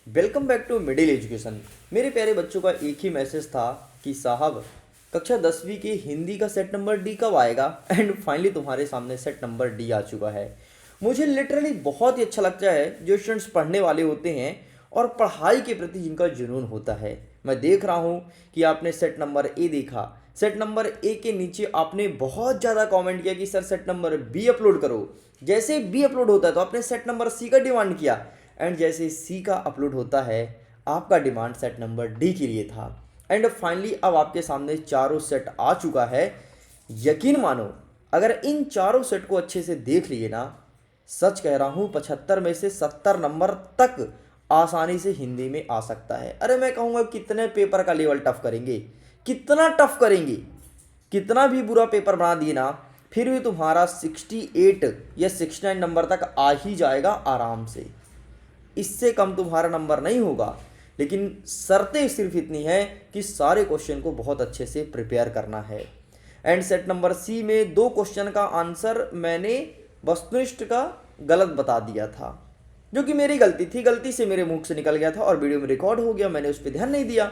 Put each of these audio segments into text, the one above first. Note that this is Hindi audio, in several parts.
Welcome back to middle education. मेरे प्यारे बच्चों का एक ही मैसेज था कि साहब कक्षा 10वीं की हिंदी का सेट नंबर डी कब आएगा। एंड फाइनली तुम्हारे सामने सेट नंबर डी आ चुका है। मुझे लिटरली बहुत ही अच्छा लगता है जो स्टूडेंट्स पढ़ने वाले होते हैं और पढ़ाई के प्रति जिनका जुनून होता है। मैं देख रहा हूँ कि आपने सेट नंबर ए देखा, सेट नंबर ए के नीचे आपने बहुत ज़्यादा कमेंट किया कि sir set number B upload करो। जैसे बी अपलोड होता है तो आपने सेट नंबर सी का डिमांड किया, एंड जैसे सी का अपलोड होता है आपका डिमांड सेट नंबर डी के लिए था। एंड फाइनली अब आपके सामने चारों सेट आ चुका है। यकीन मानो, अगर इन चारों सेट को अच्छे से देख लिए ना, सच कह रहा हूँ 75 में से 70 नंबर तक आसानी से हिंदी में आ सकता है। अरे मैं कहूँगा कितने पेपर का लेवल टफ करेंगे, कितना टफ करेंगे, कितना भी बुरा पेपर बना दिए ना, फिर भी तुम्हारा 68 या 69 नंबर तक आ ही जाएगा आराम से। इससे कम तुम्हारा नंबर नहीं होगा। लेकिन शर्तें सिर्फ इतनी है कि सारे क्वेश्चन को बहुत अच्छे से प्रिपेयर करना है। एंड सेट नंबर सी में 2 क्वेश्चन का आंसर मैंने वस्तुनिष्ठ का गलत बता दिया था, जो कि मेरी गलती थी, गलती से मेरे मुंह से निकल गया था और वीडियो में रिकॉर्ड हो गया, मैंने उस पर ध्यान नहीं दिया।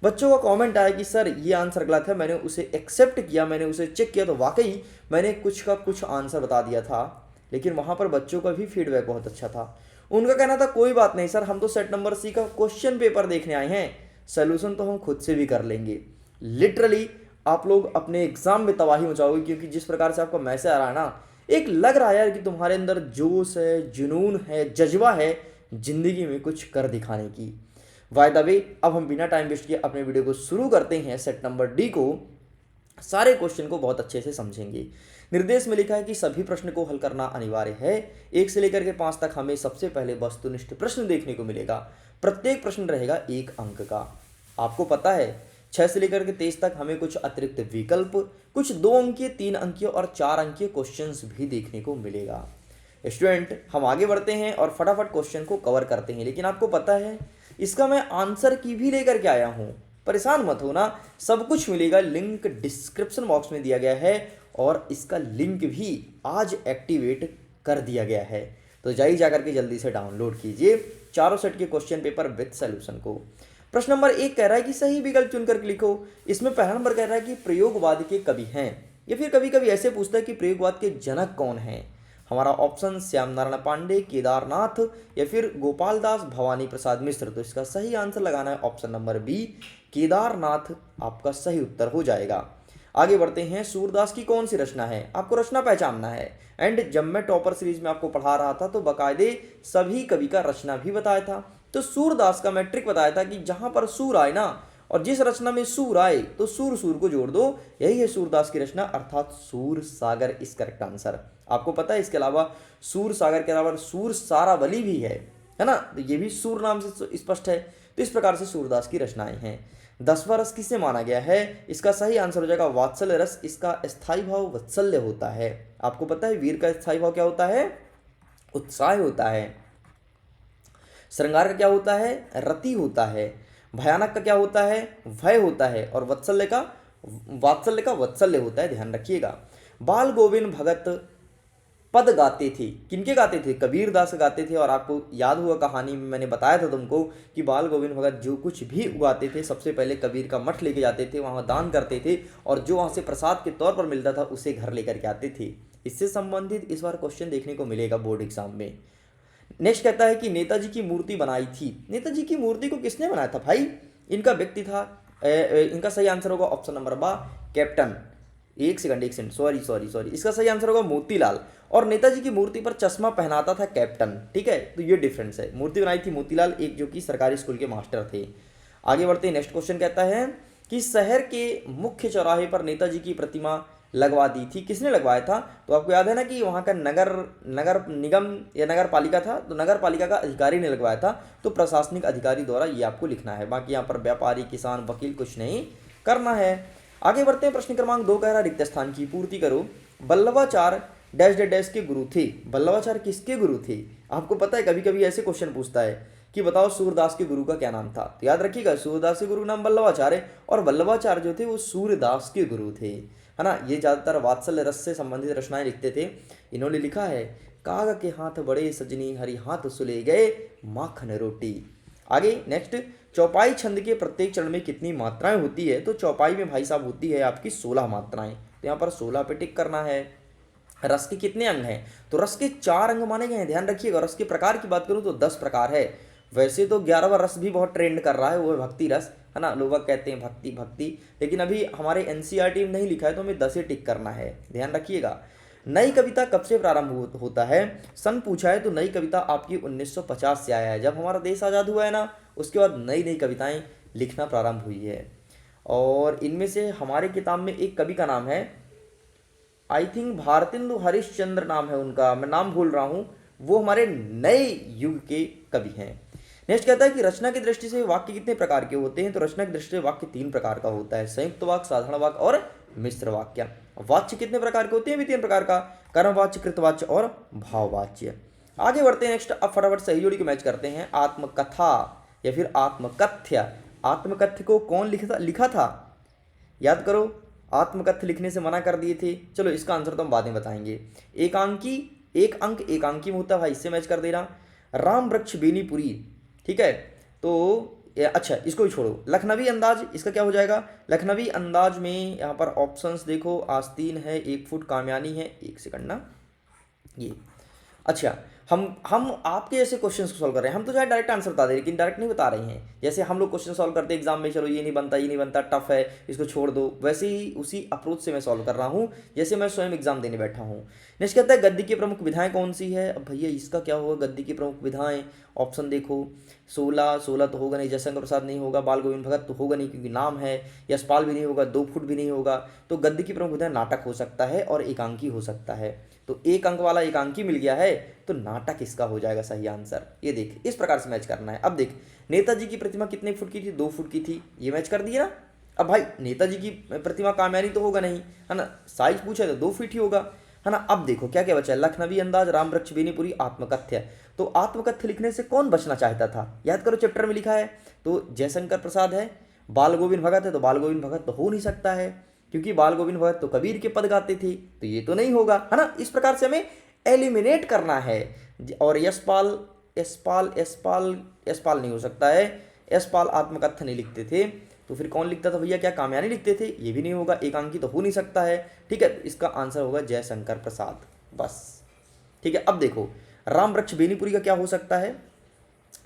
बच्चों का कमेंट आया कि सर ये आंसर गलत है, मैंने उसे एक्सेप्ट किया, मैंने उसे चेक किया तो वाकई मैंने कुछ का कुछ आंसर बता दिया था। लेकिन वहाँ पर बच्चों का भी फीडबैक बहुत अच्छा था। उनका कहना था कोई बात नहीं सर, हम तो सेट नंबर सी का क्वेश्चन पेपर देखने आए हैं, सोल्यूशन तो हम खुद से भी कर लेंगे। लिटरली आप लोग अपने एग्जाम में तबाही मचाओगे, क्योंकि जिस प्रकार से आपका मैसेज आ रहा है ना, एक लग रहा है यार कि तुम्हारे अंदर जोश है, जुनून है, जज्बा है जिंदगी में कुछ कर दिखाने की। बाय द वे, अब हम बिना टाइम वेस्ट किए अपने वीडियो को शुरू करते हैं। सेट नंबर डी को सारे क्वेश्चन को बहुत अच्छे से समझेंगे। निर्देश में लिखा है कि सभी प्रश्न को हल करना अनिवार्य है। 1 से लेकर के 5 तक हमें सबसे पहले वस्तुनिष्ठ प्रश्न देखने को मिलेगा। प्रत्येक प्रश्न रहेगा 1 अंक का। आपको पता है 6 से लेकर के 23 तक हमें कुछ अतिरिक्त विकल्प, कुछ 2 अंकीय, 3 अंकीय और 4 अंकीय क्वेश्चंस भी देखने को मिलेगा। स्टूडेंट, हम आगे बढ़ते हैं और फटाफट क्वेश्चन को कवर करते हैं। लेकिन आपको पता है इसका मैं आंसर की भी लेकर के आया हूँ, परेशान मत होना, सब कुछ मिलेगा। लिंक डिस्क्रिप्शन बॉक्स में दिया गया है और इसका लिंक भी आज एक्टिवेट कर दिया गया है, तो जाइए जाकर के जल्दी से डाउनलोड कीजिए चारों सेट के क्वेश्चन पेपर विद सॉल्यूशन को। प्रश्न नंबर 1 कह रहा है कि सही विकल्प चुनकर लिखो। इसमें पहला नंबर कह रहा है कि प्रयोगवाद के कवि हैं, या फिर कभी कभी ऐसे पूछता है कि प्रयोगवाद के जनक कौन हैं। हमारा ऑप्शन श्याम नारायण पांडे, केदारनाथ या फिर गोपाल दास भवानी प्रसाद मिश्र। तो इसका सही आंसर लगाना है ऑप्शन नंबर बी, केदारनाथ आपका सही उत्तर हो जाएगा। आगे बढ़ते हैं। सूरदास की कौन सी रचना है, आपको रचना पहचानना है। एंड जब मैं टॉपर सीरीज में आपको पढ़ा रहा था तो बाकायदे सभी कवि का रचना भी बताया था। तो सूरदास का मैं ट्रिक बताया था कि जहां पर सूर आए ना, और जिस रचना में सूर आए तो सूर सूर को जोड़ दो, यही है सूरदास की रचना, अर्थात सूर सागर इस करेक्ट आंसर। आपको पता है इसके अलावा सूर सागर के अलावा सूर सारावली भी है ना, तो ये भी सूर नाम से स्पष्ट है। तो इस प्रकार से सूरदास की रचनाएं हैं। 10वां रस किसे माना गया है, इसका सही आंसर हो जाएगा वात्सल्य रस। इसका स्थायी भाव वत्सल्य होता है। आपको पता है वीर का स्थायी भाव क्या होता है, उत्साह होता है। श्रृंगार का क्या होता है, रति होता है। भयानक का क्या होता है, भय होता है। और वात्सल्य का वत्सल्य होता है, ध्यान रखिएगा। बाल गोविंद भगत पद गाते थे, किनके गाते थे, कबीर दास गाते थे। और आपको याद हुआ कहानी में मैंने बताया था तुमको कि बाल गोविंद भगत जो कुछ भी उगाते थे सबसे पहले कबीर का मठ लेके जाते थे, वहाँ दान करते थे और जो वहाँ से प्रसाद के तौर पर मिलता था उसे घर लेकर के आते थे। इससे संबंधित इस बार क्वेश्चन देखने को मिलेगा बोर्ड एग्जाम में। नेक्स्ट कहता है कि नेताजी की मूर्ति बनाई थी। नेताजी की मूर्ति को किसने बनाया था भाई, इनका व्यक्ति था, इनका सही आंसर होगा ऑप्शन नंबर बा, कैप्टन। एक सेकंड, सॉरी, इसका सही आंसर होगा मोतीलाल। और नेताजी की मूर्ति पर चश्मा पहनाता था कैप्टन, ठीक है, तो ये डिफरेंस है। मूर्ति बनाई थी मोतीलाल, एक जो कि सरकारी स्कूल के मास्टर थे। आगे बढ़ते हैं। नेक्स्ट क्वेश्चन कहता है कि शहर के मुख्य चौराहे पर नेताजी की प्रतिमा लगवा दी थी, किसने लगवाया था। तो आपको याद है ना कि वहाँ का नगर नगर निगम या नगर पालिका था, तो नगर पालिका का अधिकारी ने लगवाया था, तो प्रशासनिक अधिकारी द्वारा ये आपको लिखना है। बाकी यहाँ पर व्यापारी, किसान, वकील कुछ नहीं करना है। आगे बढ़ते हैं। प्रश्न क्रमांक 2 कह रहा है रिक्त स्थान की पूर्ति करो। बल्लभाचार्य डैश डैश डैश के गुरु थे। बल्लभाचार्य किसके गुरु थे, आपको पता है कभी कभी ऐसे क्वेश्चन पूछता है कि बताओ सूरदास के गुरु का क्या नाम था। तो याद रखिएगा सूरदास के गुरु नाम बल्लभाचार्य, और बल्लभाचार्य जो थे वो सूरदास के गुरु थे, है ना। ये ज़्यादातर वात्सल्य रस से संबंधित रचनाएं लिखते थे। इन्होंने लिखा है काग के हाथ बड़े सजनी, हरि हाथ सुले गए माखन रोटी। आगे नेक्स्ट, चौपाई छंद के प्रत्येक चरण में कितनी मात्राएं होती है? तो चौपाई में भाई साहब होती है आपकी 16 मात्राएं। तो यहाँ पर 16 पे टिक करना है। रस के कितने अंग हैं? तो रस के 4 अंग माने गए हैं, ध्यान रखिएगा। रस के प्रकार की बात करूँ तो 10 प्रकार है। वैसे तो 11वां रस भी बहुत ट्रेंड कर रहा है, वो है भक्ति रस, है ना। लोग कहते हैं भक्ति भक्ति, लेकिन अभी हमारे एनसीईआरटी में नहीं लिखा है, तो हमें 10 ही टिक करना है, ध्यान रखिएगा। नई कविता कब से प्रारंभ होता है? सन पूछा है तो नई कविता आपकी 1950 से आया है, जब हमारा देश आज़ाद हुआ है ना, उसके बाद नई नई कविताएं लिखना प्रारंभ हुई है। और इनमें से हमारे किताब में एक कवि का नाम है, आई थिंक भारतेंदु हरिश्चंद्र नाम है उनका, मैं नाम भूल रहा हूँ, वो हमारे नए युग के कवि हैं। नेक्स्ट कहता है कि रचना की दृष्टि से वाक्य कितने प्रकार के होते हैं? तो रचना की दृष्टि से वाक्य 3 प्रकार का होता है, संयुक्त वाक्य, साधारण वाक्य और मिश्र वाक्य। वाच्य कितने प्रकार के होते हैं? भी 3 प्रकार का, कर्मवाच्य, कृतवाच्य और भाववाच्य। आगे बढ़ते हैं नेक्स्ट, अब फटाफट सही जोड़ी को मैच करते हैं। आत्मकथा या फिर आत्मकथ्य, आत्मकथ्य को कौन लिखा था? याद करो, आत्मकथ्य लिखने से मना कर दिए थे। चलो इसका आंसर तो हम बाद में बताएंगे। एकांकी, एक अंक एकांकी में होता है भाई, इससे मैच कर देना। राम वृक्ष बेनीपुरी, ठीक है। तो अच्छा इसको भी छोड़ो, लखनवी अंदाज, इसका क्या हो जाएगा? लखनवी अंदाज में यहाँ पर ऑप्शंस देखो, आस्तीन है, 1 फुट कामयानी है, 1 सेकंड ना, ये अच्छा। हम आपके ऐसे क्वेश्चन को सॉल्व कर रहे हैं, हम तो चाहे डायरेक्ट आंसर बता दें, लेकिन डायरेक्ट नहीं बता रहे हैं। जैसे हम लोग क्वेश्चन सॉल्व करते हैं एग्जाम में, चलो ये नहीं बनता, ये नहीं बनता, टफ है, इसको छोड़ दो, वैसे ही उसी अप्रोच से मैं सॉल्व कर रहा हूँ जैसे मैं स्वयं एग्जाम देने बैठा हूँ। नेक्स्ट कहता है गद्य की प्रमुख विधाएं कौन सी है? अब भैया इसका क्या होगा गद्य की प्रमुख विधाएं? ऑप्शन देखो, 16 तो होगा नहीं, जयशंकर प्रसाद नहीं होगा, बाल गोविंद भगत तो होगा नहीं क्योंकि नाम है, यशपाल भी नहीं होगा, 2 फुट भी नहीं होगा। तो गद्य की प्रमुख विधाएं नाटक हो सकता है और एकांकी हो सकता है। तो 1 अंक वाला एकांकी मिल गया है, तो नाटक इसका हो जाएगा सही आंसर। ये देख, इस प्रकार से मैच करना है। अब देख, नेताजी की प्रतिमा कितने फुट की थी? 2 फुट की थी, ये मैच कर दिया ना। अब भाई नेताजी की प्रतिमा कामयानी तो होगा नहीं, है ना, साइज पूछा है तो 2 फीट ही होगा, है ना। अब देखो क्या क्या बचा है, लखनवी अंदाज, राम वृक्ष बेनीपुरी, आत्मकथ्य। तो आत्मकथ्य लिखने से कौन बचना चाहता था? याद करो, चैप्टर में लिखा है। तो जयशंकर प्रसाद है, बाल गोविंद भगत है, तो बाल गोविंद भगत तो हो नहीं सकता है, क्योंकि बाल गोविंद भगत तो कबीर के पद गाते थे, तो ये तो नहीं होगा, है ना। इस प्रकार से हमें एलिमिनेट करना है। और यशपाल, यशपाल यशपाल यशपाल नहीं हो सकता है, यशपाल आत्मकथ्य नहीं लिखते थे, तो फिर कौन लिखता था भैया? क्या कामयानी लिखते थे? ये भी नहीं होगा, एकांकी तो हो नहीं सकता है, ठीक है। इसका आंसर होगा जयशंकर प्रसाद, बस, ठीक है। अब देखो, राम वृक्ष बेनीपुरी का क्या हो सकता है?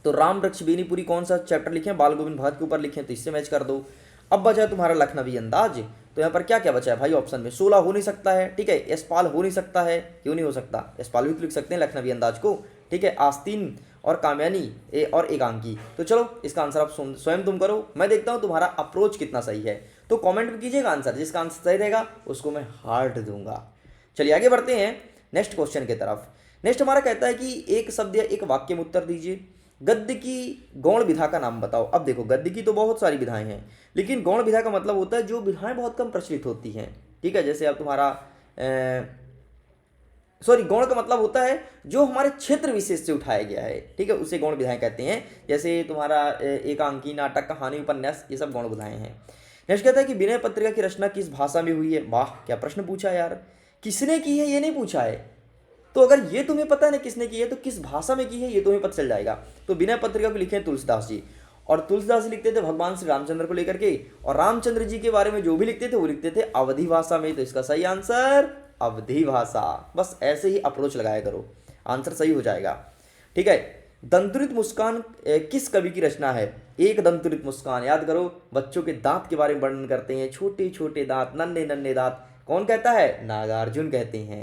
तो राम वृक्ष बेनीपुरी कौन सा चैप्टर लिखे? बाल गोविंद भगत के ऊपर लिखे, तो इससे मैच कर दो। अब बचा है तुम्हारा लखनवी अंदाज, तो यहाँ पर क्या क्या बचा है भाई? ऑप्शन में 16 हो नहीं सकता है, ठीक है। यशपाल हो नहीं सकता है, क्यों नहीं हो सकता? यशपाल भी तो लिख सकते हैं लखनवी अंदाज को, ठीक है। आस्तीन और कामयानी और एकांकी। तो चलो इसका आंसर आप स्वयं तुम करो, मैं देखता हूँ तुम्हारा अप्रोच कितना सही है। तो कमेंट में कीजिएगा आंसर, जिसका आंसर सही रहेगा उसको मैं हार्ट दूंगा। चलिए आगे बढ़ते हैं नेक्स्ट क्वेश्चन की तरफ। नेक्स्ट हमारा कहता है कि एक शब्द या एक वाक्य में उत्तर दीजिए। गद्य की गौण विधा का नाम बताओ। अब देखो, गद्य की तो बहुत सारी विधाएं हैं, लेकिन गौण विधा का मतलब होता है जो विधाएं बहुत कम प्रचलित होती हैं, ठीक है। जैसे अब तुम्हारा सॉरी, गौण का मतलब होता है जो हमारे क्षेत्र विशेष से उठाया गया है, ठीक है, उसे गौण विधाएं कहते हैं। जैसे तुम्हारा एकांकी, नाटक, कहानी, उपन्यास, ये सब गौण विधाएं हैं। नेक्स्ट कहता है कि विनय पत्रिका की रचना किस भाषा में हुई है? वाह, क्या प्रश्न पूछा यार, किसने की है ये नहीं पूछा है। तो अगर ये तुम्हें पता है ना किसने की है, तो किस भाषा में की है ये तुम्हें पता चल जाएगा। तो विनय पत्रिका को लिखे हैं तुलसीदास जी, और तुलसीदास जी लिखते थे भगवान श्री रामचंद्र को लेकर के, और रामचंद्र जी के बारे में जो भी लिखते थे वो लिखते थे अवधी भाषा में। तो इसका सही आंसर अवधी भाषा। बस ऐसे ही अप्रोच लगाया करो, आंसर सही हो जाएगा, ठीक है। दंतुरित मुस्कान किस कवि की रचना है? एक दंतुरित मुस्कान, याद करो, बच्चों के दांत के बारे में वर्णन करते हैं, छोटे छोटे दांत, नन्हे नन्हे दांत, कौन कहता है? नागार्जुन कहते हैं।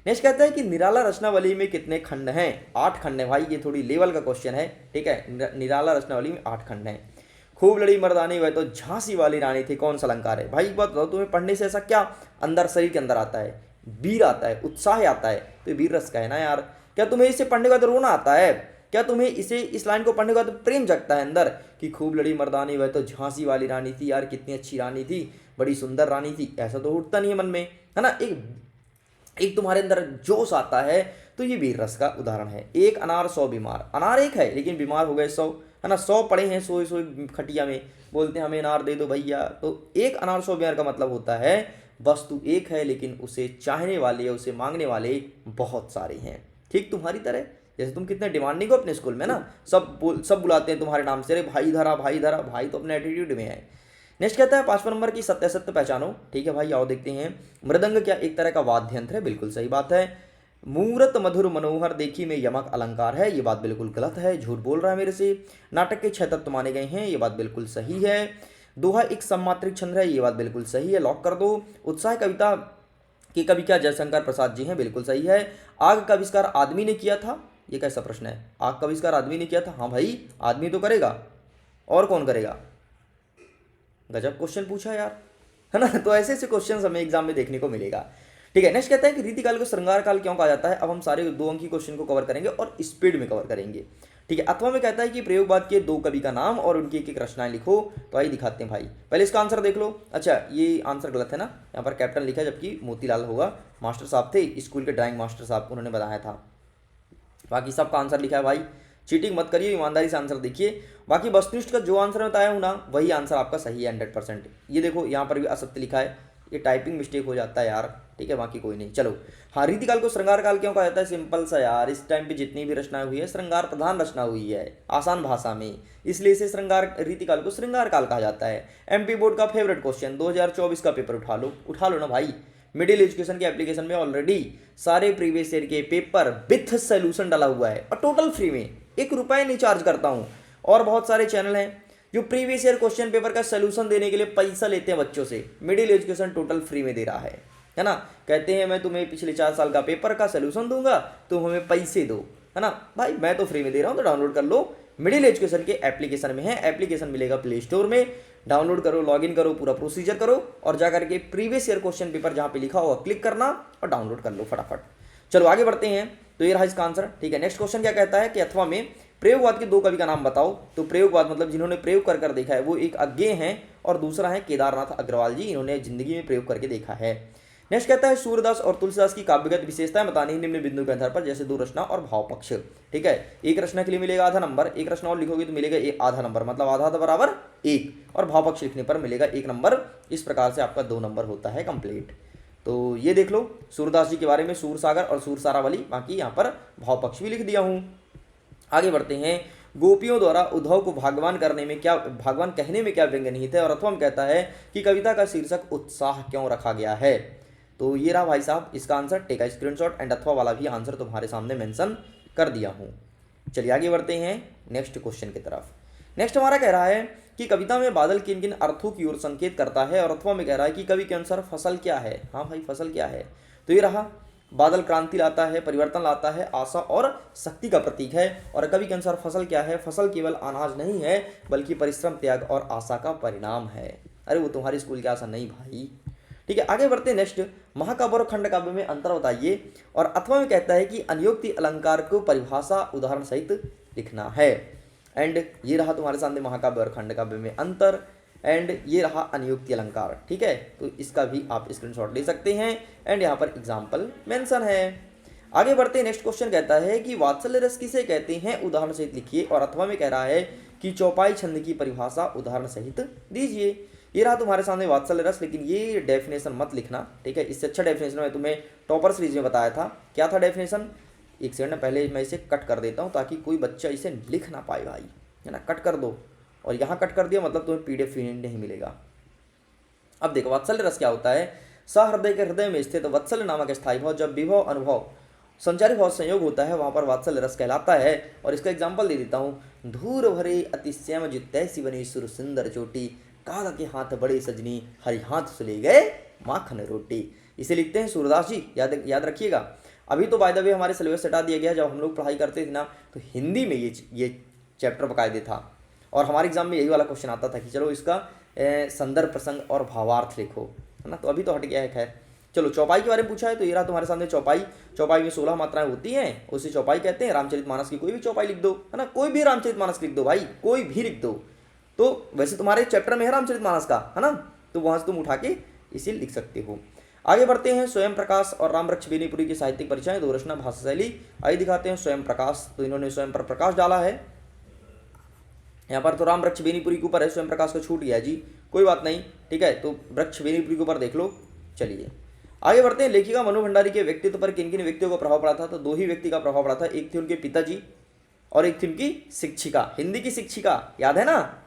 नेक्स्ट कहता है कि निराला रचनावली में कितने खंड हैं? 8 खंड है भाई, ये थोड़ी लेवल का क्वेश्चन है, ठीक है। निराला रचनावली में 8 खंड हैं। खूब लड़ी मर्दानी वह तो झांसी वाली रानी थी, कौन सा अलंकार है? भाई एक बात बताओ, तुम्हें पढ़ने से ऐसा क्या अंदर शरीर के अंदर आता है? वीर आता है, उत्साह आता है, तो वीर रस का है ना यार। क्या तुम्हें इसे पढ़ने का तो रोना आता है? क्या तुम्हें इस लाइन को पढ़ने का तो प्रेम जगता है अंदर कि खूब लड़ी मर्दानी वह तो झांसी वाली रानी थी, यार कितनी अच्छी रानी थी, बड़ी सुंदर रानी थी, ऐसा तो उठता नहीं है मन में, है ना। एक तुम्हारे अंदर जोश आता है, तो ये वीर रस का उदाहरण है। एक अनार 100 बीमार, अनार एक है लेकिन बीमार हो गए 100, है ना। 100 पड़े हैं, 100 खटिया में, बोलते हैं हमें अनार दे दो भैया। तो एक अनार 100 बीमार का मतलब होता है वस्तु एक है लेकिन उसे चाहने वाले या उसे मांगने वाले बहुत सारे हैं, ठीक तुम्हारी तरह जैसे तुम कितने डिमांडिंग हो अपने स्कूल में ना, सब बुलाते हैं तुम्हारे नाम से, अरे भाई धरा भाई धरा, भाई तो अपने एटीट्यूड में है। नेक्स्ट कहता है 5वां नंबर की सत्यासत्य पहचानो। ठीक है भाई, आओ देखते हैं। मृदंग क्या एक तरह का वाद्य यंत्र है? बिल्कुल सही बात है। मूरत मधुर मनोहर देखी में यमक अलंकार है, ये बात बिल्कुल गलत है, झूठ बोल रहा है मेरे से। नाटक के 6 तत्व माने गए हैं, ये बात बिल्कुल सही है। दोहा एक सम्मात्रिक छंद है, ये बात बिल्कुल सही है, लॉक कर दो। उत्साह कविता के कवि क्या जयशंकर प्रसाद जी हैं? बिल्कुल सही है। आग का आविष्कार आदमी ने किया था, ये कैसा प्रश्न है? आग का आविष्कार आदमी ने किया था? हाँ भाई, आदमी तो करेगा, और कौन करेगा? गजब क्वेश्चन पूछा यार, है ना। तो ऐसे ऐसे क्वेश्चन हमें एग्जाम में देखने को मिलेगा। ठीक है, नेक्स्ट कहता है कि रीतिकाल को श्रृंगार काल क्यों कहा जाता है? अब हम सारे 2 अंकी क्वेश्चन को कवर करेंगे और स्पीड में कवर करेंगे। ठीक है, अथवा में कहता है कि प्रयोगवाद के 2 कवि का नाम और उनकी एक एक रचनाएं लिखो। तो आइए दिखाते हैं भाई, पहले इसका आंसर देख लो। अच्छा, ये आंसर गलत है ना, यहाँ पर कैप्टन लिखा है, जबकि मोतीलाल होगा। मास्टर साहब थे स्कूल के, ड्राइंग मास्टर साहब, उन्होंने बताया था। बाकी सबका आंसर लिखा है भाई, चीटिंग मत करिए, ईमानदारी से आंसर देखिए। बाकी वस्तुनिष्ठ का जो आंसर बताया हूँ ना, वही आंसर आपका सही है 100%। ये देखो यहाँ पर भी असत्य लिखा है, ये टाइपिंग मिस्टेक हो जाता है यार। ठीक है, बाकी कोई नहीं। चलो, हाँ, रीतिकाल को श्रृंगार काल क्यों कहा जाता है? सिंपल सा यार, इस टाइम पे जितनी भी रचनाएं हुई है श्रृंगार प्रधान रचना हुई है, आसान भाषा में, इसलिए इसे श्रृंगार रीतिकाल को श्रृंगार काल कहा जाता है। एमपी बोर्ड का फेवरेट क्वेश्चन 2024 का पेपर उठा लो ना भाई। मिडिल एजुकेशन के एप्लीकेशन में ऑलरेडी सारे प्रीवियस ईयर के पेपर विथ सोल्यूशन डाला हुआ है, और टोटल फ्री में, 1 रुपये नहीं चार्ज करता हूँ। और बहुत सारे चैनल हैं जो प्रीवियस ईयर क्वेश्चन पेपर का सोल्यूशन देने के लिए पैसा लेते हैं बच्चों से। मिडिल एजुकेशन टोटल फ्री में दे रहा है ना। कहते हैं मैं तुम्हें पिछले 4 साल का पेपर का सोल्यूशन दूंगा, तुम हमें पैसे दो, है ना। भाई मैं तो फ्री में दे रहा हूँ, तो डाउनलोड कर लो। मिडिल एजुकेशन के एप्लीकेशन में है, एप्लीकेशन मिलेगा प्ले स्टोर में, डाउनलोड करो, लॉगिन करो, पूरा प्रोसीजर करो, और जाकर के प्रीवियस ईयर क्वेश्चन पेपर जहाँ पे लिखा होगा क्लिक करना और डाउनलोड कर लो फटाफट। चलो आगे बढ़ते हैं। तो ये रहा इसका आंसर। ठीक है, नेक्स्ट क्वेश्चन क्या कहता है कि अथवा में प्रयोगवाद के 2 कवि का नाम बताओ। तो प्रयोगवाद मतलब जिन्होंने प्रयोग कर देखा है, वो एक अज्ञेय हैं और दूसरा है केदारनाथ अग्रवाल जी, इन्होंने जिंदगी में प्रयोग करके देखा है। नेक्स्ट कहता है सूरदास और तुलसीदास की काव्यगत विशेषताएं बतानी है निम्न बिंदु के आधार पर, जैसे 2 रचना और भाव पक्ष। ठीक है, एक रचना के लिए मिलेगा आधा नंबर, एक रचना और लिखोगे तो मिलेगा आधा नंबर, मतलब आधा आधा बराबर 1, और भाव पक्ष लिखने पर मिलेगा 1 नंबर। इस प्रकार से आपका 2 नंबर होता है कंप्लीट। तो ये देख लो सूरदास जी के बारे में, सूर सागर और सूर सारावली, बाकी यहाँ पर भाव पक्ष भी लिख दिया हूँ। आगे बढ़ते हैं। गोपियों द्वारा उद्धव को भगवान कहने में क्या व्यंग्य निहित है? और अथवा में कहता है कि कविता का शीर्षक उत्साह क्यों रखा गया है? तो ये रहा भाई साहब इसका answer, take a screenshot, and अथवा वाला भी आंसर तुम्हारे सामने मेंशन कर दिया हूँ। चलिए आगे बढ़ते हैं नेक्स्ट क्वेश्चन की तरफ। नेक्स्ट हमारा कह रहा है कि कविता में बादल किन किन अर्थों की ओर संकेत करता है? और अथवा में कह रहा है कि कवि के अनुसार फसल क्या है? हाँ भाई, फसल क्या है? तो ये रहा, बादल क्रांति लाता है, परिवर्तन लाता है, आशा और शक्ति का प्रतीक है। और कवि के अनुसार फसल क्या है? फसल केवल अनाज नहीं है, बल्कि परिश्रम, त्याग और आशा का परिणाम है। अरे वो तुम्हारी स्कूल की आशा नहीं भाई। ठीक है, आगे बढ़ते हैं। नेक्स्ट, महाकाव्य और खंड काव्य में अंतर बताइए। और अथवा में कहता है कि अनियोक्ति अलंकार को परिभाषा उदाहरण सहित लिखना है। एंड ये रहा तुम्हारे सामने महाकाव्य और खंड काव्य में अंतर, एंड ये रहा अनियुक्ति अलंकार। ठीक है, तो इसका भी आप स्क्रीनशॉट ले सकते हैं, एंड यहाँ पर एग्जाम्पल मेंशन है। आगे बढ़ते हैं। नेक्स्ट क्वेश्चन कहता है कि वात्सल्य रस किसे कहते हैं? उदाहरण सहित लिखिए। और अथवा में कह रहा है कि चौपाई छंद की परिभाषा उदाहरण सहित दीजिए। ये रहा तुम्हारे सामने वात्सल्य रस, लेकिन ये डेफिनेशन मत लिखना। ठीक है, इससे अच्छा डेफिनेशन मैं तुम्हें टॉपर सीरीज में बताया था। क्या था डेफिनेशन? एक सेकंड पहले मैं इसे कट कर देता हूँ ताकि कोई बच्चा इसे लिख ना पाए भाई, है ना। कट कर दो, और यहाँ कट कर दिया मतलब तुम्हें PDF नहीं मिलेगा। अब देखो वात्सल्य रस क्या होता है। सहृदय के हृदय में स्थित वत्सल्य नामक स्थायी भाव, जब विभव अनुभव संचारी भाव संयोग होता है, वहाँ पर वात्सल्य रस कहलाता है। और इसका एग्जाम्पल दे देता हूँ। धूर भरे अतिश्याम जितै शिवनी सुर सुंदर चोटी, कागा के हाथ बड़े सजनी, हरि हाथ सुले गए माखन रोटी। इसे लिखते हैं सूरदास जी, याद रखिएगा। अभी तो बाय द वे हमारे सिलेबस हटा दिया गया, जब हम लोग पढ़ाई करते थे ना तो हिंदी में ये चैप्टर बकायदे था, और हमारे एग्जाम में यही वाला क्वेश्चन आता था कि चलो इसका संदर्भ प्रसंग और भावार्थ लिखो, है ना। तो अभी तो हट गया है। खैर चलो, चौपाई के बारे में पूछा है, तो ये रहा तुम्हारे सामने चौपाई। चौपाई में 16 मात्राएं होती हैं, उसे चौपाई कहते हैं। रामचरितमानस की कोई भी चौपाई लिख दो, है ना, कोई भी रामचरितमानस लिख दो भाई, कोई भी लिख दो। तो वैसे तुम्हारे चैप्टर में है रामचरितमानस का, है ना, तो वहाँ से तुम उठा के इसे लिख सकते हो। आगे बढ़ते हैं। स्वयं प्रकाश और रामवृक्ष बेनीपुरी की साहित्यिक परिचय, 2 रचना, भाषा शैली। आइए दिखाते हैं। स्वयं प्रकाश, तो इन्होंने स्वयं पर प्रकाश डाला है यहाँ पर। तो रामवृक्ष बेनीपुरी के ऊपर है, स्वयं प्रकाश को छूट गया जी, कोई बात नहीं। ठीक है, तो वृक्ष बेनीपुरी के ऊपर देख लो। चलिए आगे बढ़ते हैं। लेखिका मनु भंडारी के व्यक्तित्व पर किन किन व्यक्तियों का प्रभाव पड़ा था? तो 2 ही व्यक्ति का प्रभाव पड़ा था, एक थी उनके पिताजी और एक थी उनकी शिक्षिका, हिंदी की शिक्षिका, याद है ना।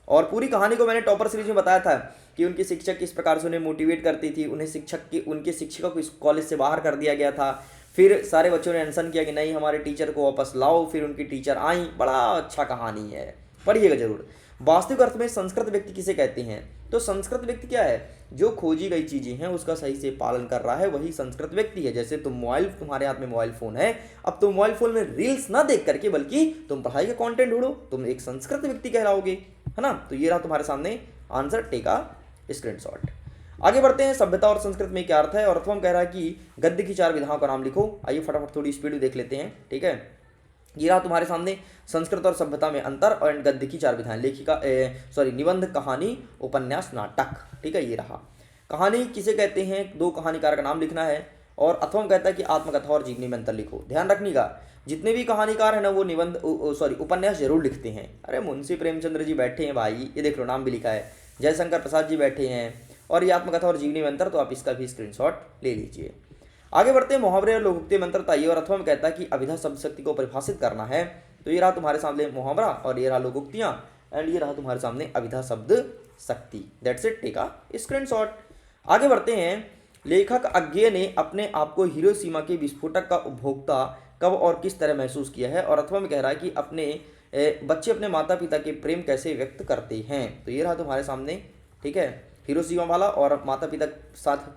और पूरी कहानी को मैंने टॉपर सीरीज में बताया था कि उनकी शिक्षक किस प्रकार से उन्हें मोटिवेट करती थी, उन्हें उनके शिक्षिका को इस कॉलेज से बाहर कर दिया गया था। फिर सारे बच्चों ने अनशन किया कि नहीं, हमारे टीचर को वापस लाओ, फिर उनकी टीचर आई। बड़ा अच्छा कहानी है, पढ़िएगा जरूर। वास्तविक अर्थ में संस्कृत व्यक्ति किसे कहते हैं? तो संस्कृत व्यक्ति क्या है? जो खोजी गई चीजें हैं उसका सही से पालन कर रहा है, वही संस्कृत व्यक्ति है। जैसे तुम्हारे हाथ में मोबाइल फोन है, अब तुम मोबाइल फोन में रील्स ना देख करके बल्कि तुम पढ़ाई का कंटेंट ढूंढो, तुम एक संस्कृत व्यक्ति कहलाओगे, है ना। तो ये रहा तुम्हारे सामने आंसर, टेक आ स्क्रीनशॉट। आगे बढ़ते हैं। सभ्यता और संस्कृत में क्या अर्थ है? और अर्थवम कह रहा है कि गद्य की 4 विधाओं का नाम लिखो। आइए फटाफट थोड़ी स्पीड में देख लेते हैं, ठीक है। ये रहा तुम्हारे सामने संस्कृत और सभ्यता में अंतर और गद्य की 4 विधाएं। निबंध, कहानी, उपन्यास, नाटक, ठीक है। ये रहा। कहानी किसे कहते हैं? 2 कहानीकार का नाम लिखना है। और अथवा कहता है कि आत्मकथा और जीवनी में अंतर लिखो। ध्यान रखिएगा, जितने भी कहानीकार हैं ना वो उपन्यास जरूर लिखते हैं। अरे मुंशी प्रेमचंद्र जी बैठे हैं भाई, ये देख लो नाम भी लिखा है, जयशंकर प्रसाद जी बैठे हैं। और ये आत्मकथा और जीवनी में अंतर, तो आप इसका भी स्क्रीनशॉट ले लीजिए। आगे बढ़ते हैं। मुहावरे और लोकोक्ति में अंतर बताइए। और अथवा में कहता है कि अभिधा शब्द शक्ति को परिभाषित करना है। तो ये रहा तुम्हारे सामने मुहावरा और ये रहा लोकोक्तियां एंड ये रहा तुम्हारे सामने अभिधा शब्द शक्ति। That's it, take a screenshot. आगे बढ़ते हैं। लेखक अज्ञेय ने अपने आप को हिरोशिमा के विस्फोटक का उपभोक्ता कब और किस तरह महसूस किया है? और अथवा में कह रहा है कि बच्चे अपने माता पिता के प्रेम कैसे व्यक्त करते हैं। तो ये रहा तुम्हारे सामने, ठीक है, हिरोशिमा वाला। और माता पिता के साथ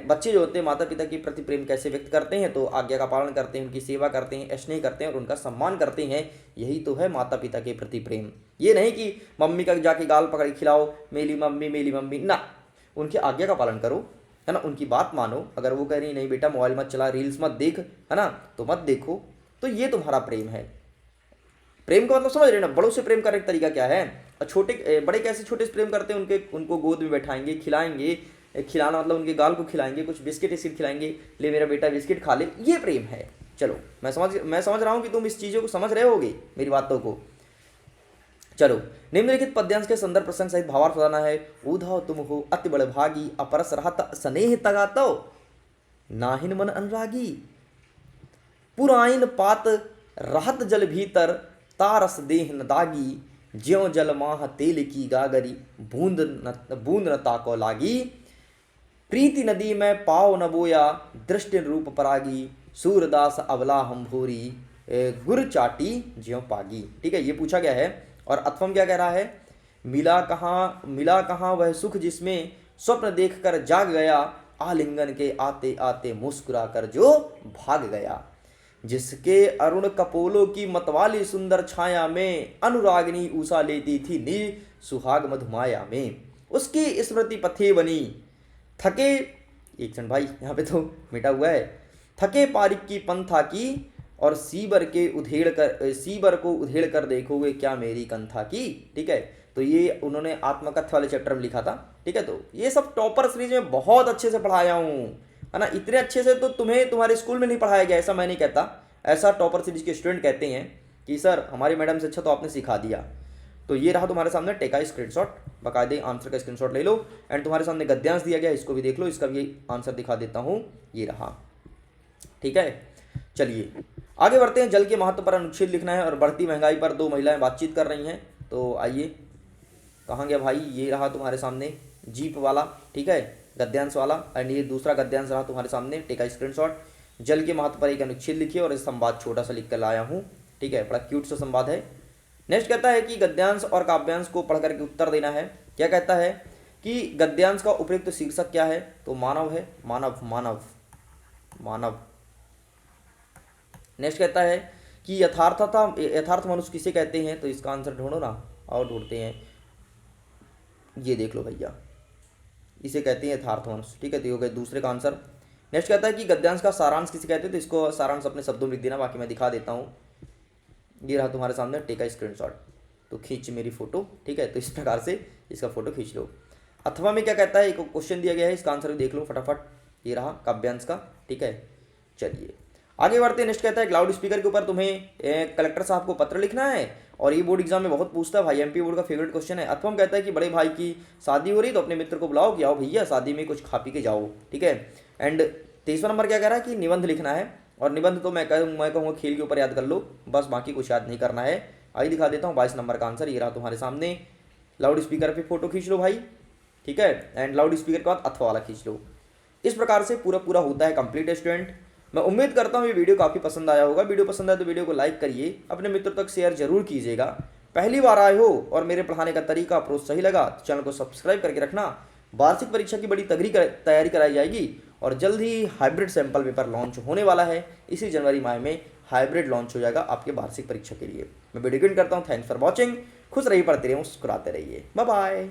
बच्चे जो होते हैं माता पिता के प्रति प्रेम कैसे व्यक्त करते हैं? तो आज्ञा का पालन करते हैं, उनकी सेवा करते हैं, स्नेह करते हैं और उनका सम्मान करते हैं। यही तो है माता पिता के प्रति प्रेम। ये नहीं कि मम्मी का जाके गाल पकड़ खिलाओ, मेरी मम्मी ना, उनकी आज्ञा का पालन करो, है ना, उनकी बात मानो। अगर वो कह रही नहीं बेटा मोबाइल मत चला, रील्स मत देख, है ना, तो मत देखो, तो ये तुम्हारा प्रेम है। प्रेम का मतलब समझ रहे ना, बड़ों से प्रेम करने का तरीका क्या है। और बड़े कैसे छोटे से प्रेम करते हैं? उनको गोद में बैठाएंगे, खिलाएंगे, खिलाना मतलब उनके गाल को खिलाएंगे, कुछ बिस्किट खिलाएंगे, ले मेरा बेटा बिस्किट खा ले, ये प्रेम है। चलो मैं समझ रहा हूँ कि तुम इस चीज़ों को समझ रहे होगे, मेरी बातों को। चलो, निम्नलिखित पद्यांश के संदर्भ प्रसंग सहित भावार्थ बताना है। ऊधाव तुम हो अति बड़ भागी, अपरस रहत स्नेह तगातो, नाहिन मन अनुरागी। पुराइन पात रहत जल भीतर, तारस देह न दागी। ज्यों जल माह तेल की गागरी, बूंद न ताको लागी। प्रीति नदी में पाव न बोया, दृष्टि रूप परागी। सूरदास अबला हम भूरी, गुर चाटी ज्यों पागी। ठीक है, ये पूछा गया है। और अथवम क्या कह रहा है? मिला कहाँ वह सुख जिसमें स्वप्न देखकर जाग गया। आलिंगन के आते आते मुस्कुरा कर जो भाग गया। जिसके अरुण कपोलों की मतवाली सुंदर छाया में, अनुरागिनी उषा लेती थी नील सुहाग मधुमाया में। उसकी स्मृति पथे बनी, थके, एक क्षण भाई यहाँ पे तो मिटा हुआ है, थके पारिक की पंथा की। और सीबर को उधेड़ कर देखोगे क्या मेरी कंथा की। ठीक है, तो ये उन्होंने आत्मकथ्य वाले चैप्टर में लिखा था। ठीक है, तो ये सब टॉपर सीरीज में बहुत अच्छे से पढ़ाया हूँ, है ना। इतने अच्छे से तो तुम्हें तुम्हारे स्कूल में नहीं पढ़ाया गया, ऐसा मैं नहीं कहता। ऐसा टॉपर सीरीज के स्टूडेंट कहते हैं कि सर हमारी मैडम से अच्छा तो आपने सिखा दिया। तो ये रहा तुम्हारे सामने, टेक आ स्क्रीनशॉट, बाकायदे आंसर का स्क्रीनशॉट ले लो। एंड तुम्हारे सामने गद्यांश दिया गया, इसको भी देख लो, इसका भी आंसर दिखा देता हूँ, ये रहा। ठीक है, चलिए आगे बढ़ते हैं। जल के महत्व पर अनुच्छेद लिखना है और बढ़ती महंगाई पर 2 महिलाएं बातचीत कर रही हैं। तो आइए, कहाँ गया भाई? ये रहा तुम्हारे सामने जीप वाला, ठीक है, गद्यांश वाला। एंड ये दूसरा गद्यांश रहा तुम्हारे सामने, टेक आ स्क्रीनशॉट। जल के महत्व पर एक अनुच्छेद लिखिए और इस संवाद छोटा सा लिख कर लाया हूँ। ठीक है, बड़ा क्यूट सा संवाद है। नेक्स्ट कहता है कि गद्यांश और काव्यांश को पढ़ करके उत्तर देना है। क्या कहता है कि गद्यांश का उपयुक्त शीर्षक क्या है? तो मानव है, मानव मानव मानव। नेक्स्ट कहता है कि यथार्थ मनुष्य किसे कहते हैं? तो इसका आंसर ढूंढो ना, और ढूंढते हैं। ये देख लो भैया, इसे कहते हैं यथार्थ मनुष्य। ठीक है, तो ये हो गया दूसरे का आंसर। नेक्स्ट कहता है कि गद्यांश का सारांश किसे कहते हैं? तो इसको सारांश अपने शब्दों में लिख देना, बाकी मैं दिखा देता हूँ। ये रहा तुम्हारे सामने, टेक आ स्क्रीनशॉट। तो खींच मेरी फोटो, ठीक है, तो इस प्रकार से इसका फोटो खींच लो। अथवा में क्या कहता है? एक क्वेश्चन दिया गया है, इसका आंसर भी देख लो फटाफट। ये रहा काव्यांश का। ठीक है, चलिए आगे बढ़ते हैं। नेक्स्ट कहता है लाउड स्पीकर के ऊपर तुम्हें कलेक्टर साहब को पत्र लिखना है। और ये बोर्ड एग्जाम में बहुत पूछता है भाई, एमपी बोर्ड का फेवरेट क्वेश्चन है। अथवा कहता है कि बड़े भाई की शादी हो रही तो अपने मित्र को बुलाओ कि आओ भैया शादी में कुछ खा पी के जाओ। ठीक है, एंड 23वां नंबर क्या कह रहा है कि निबंध लिखना है, और निबंध तो मैं कहूँगा खेल के ऊपर याद कर लो, बस बाकी कुछ याद नहीं करना है। आइए दिखा देता हूँ 22 नंबर का आंसर, ये रहा तुम्हारे सामने। लाउड स्पीकर पे फोटो खींच लो भाई, ठीक है, एंड लाउड स्पीकर के बाद अथवा वाला खींच लो। इस प्रकार से पूरा पूरा होता है कंप्लीट स्टूडेंट। मैं उम्मीद करता हूँ ये वीडियो काफ़ी पसंद आया होगा। वीडियो पसंद आया तो वीडियो को लाइक करिए, अपने मित्रों तक शेयर जरूर कीजिएगा। पहली बार आए हो और मेरे पढ़ाने का तरीका अप्रोच सही लगा तो चैनल को सब्सक्राइब करके रखना। वार्षिक परीक्षा की बड़ी तैयारी कराई जाएगी, और जल्द ही हाइब्रिड सैंपल पेपर लॉन्च होने वाला है। इसी जनवरी माह में हाइब्रिड लॉन्च हो जाएगा आपके वार्षिक परीक्षा के लिए। मैं वीडियो एंड करता हूँ। Thanks for watching. खुश रहिए, पढ़ते रहिए, मुस्कुराते रहिए। Bye bye.